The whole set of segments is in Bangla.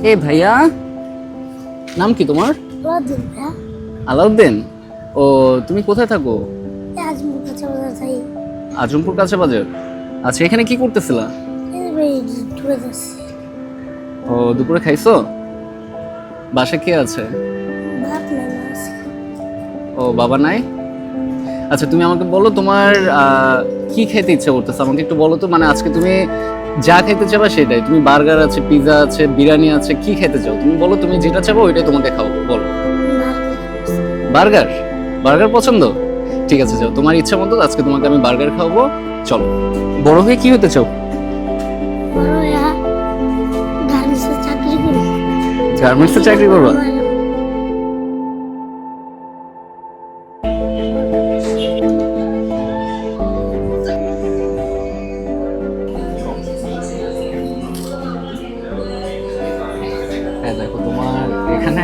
এ ভাইয়া, নাম কি তোমার? আলাউদ্দিন ভাইয়া। আলাউদ্দিন। ও, তুমি কোথায় থাকো? আজমুর কাছে বাজার যাই। আজমপুর কাছে বাজার। আচ্ছা, এখানে কি করতেছিলা? এই ভাই টুরে যাচ্ছি। ও, দুপুরে খাইছো? বাসায় কে আছে? ভাত নাই মাছ। ও, বাবা নাই। আচ্ছা, তুমি আমাকে বলো তোমার কি খেতে ইচ্ছা করতেছে, আমাকে একটু বলো তো। মানে আজকে তুমি যা খেতে চাবা সেটাই। তুমি বার্গার আছে, পিৎজা আছে, বিরিয়ানি আছে, কি খেতে চাও তুমি বলো। তুমি যেটা চাবো ওইটাই তোমাকে খাওয়াবো, বলো। বার্গার? বার্গার পছন্দ? ঠিক আছে, যাও তোমার ইচ্ছা মতো আজকে তোমাকে আমি বার্গার খাওয়াবো। চলো। বড় হয়ে কি হতে চাও? বড় ভাইয়া গার্মেন্টসে চাকরি করি। গার্মেন্টসে চাকরি করবা? হ্যাঁ, দেখো তোমার এখানে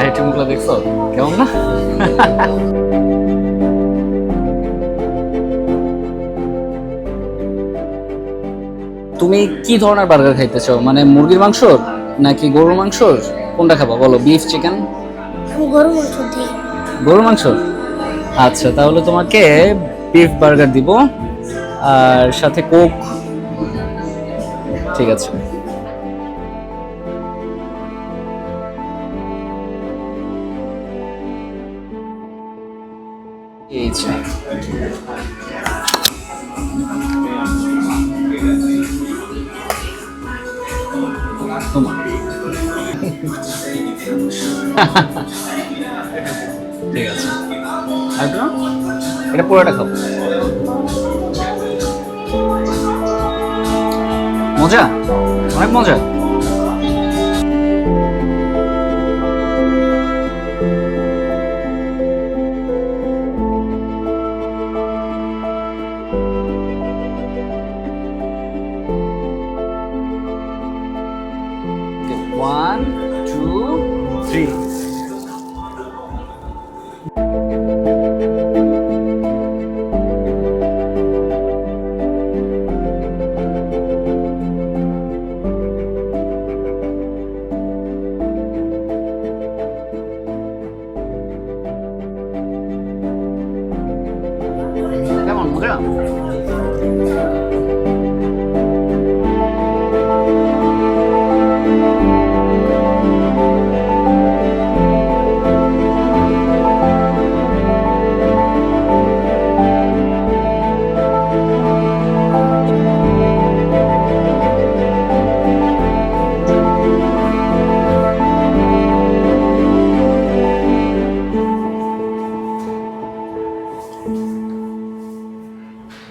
আইটেমগুলো দেখছো কেমন না? তুমি কি ধরনের বার্গার খাইতে চাও? মানে মুরগির মাংস নাকি গরুর মাংস? কোনটা খাবা বলো, বিফ, চিকেন? আমি গরু মাংস দিই। গরুর মাংস। আচ্ছা, তাহলে তোমাকে বিফ বার্গার দিব আর সাথে কোক। ঠিক আছে। এই যে। তোমার। ঠিক আছে। আর কোনো? এটা পুরোটা খাও। মজা, অনেক মজা। One, two, three. কেমন মজা?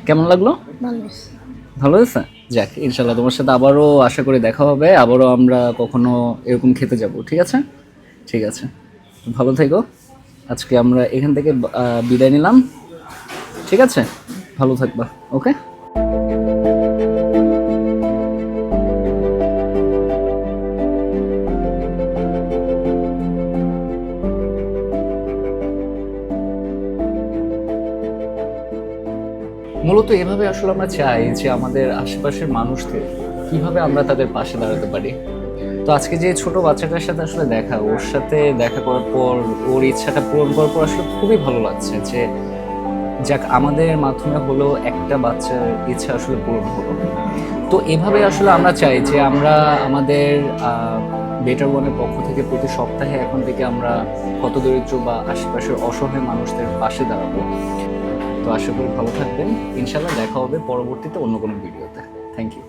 কেমন লাগলো? ভালো হয়েছে। ভালো হয়েছে? যাক, ইনশাল্লাহ তোমার সাথে আবারও আশা করি দেখা হবে, আবারও আমরা কখনো এরকম খেতে যাব। ঠিক আছে? ঠিক আছে, ভালো থেকো। আজকে আমরা এখান থেকে বিদায় নিলাম। ঠিক আছে, ভালো থাকবা। ওকে। মূলত এভাবে আসলে আমরা চাই যে আমাদের আশেপাশের মানুষদের কিভাবে আমরা তাদের পাশে দাঁড়াতে পারি। তো আজকে যে ছোট বাচ্চাটার সাথে আসলে দেখা, ওর সাথে দেখা করার পর ওর ইচ্ছাটা পূরণ করার পর আসলে খুবই ভালো লাগছে যে যাক, আমাদের মাধ্যমে হলো একটা বাচ্চার ইচ্ছা আসলে পূরণ হলো। তো এভাবে আসলে আমরা চাই যে আমরা আমাদের বেটার ওয়ানের পক্ষ থেকে প্রতি সপ্তাহে এখন থেকে আমরা হতদরিদ্র বা আশেপাশের অসহায় মানুষদের পাশে দাঁড়াবো। তো আশা করি ভালো থাকবেন। ইনশাল্লাহ দেখা হবে পরবর্তীতে অন্য কোনো ভিডিওতে। Thank you.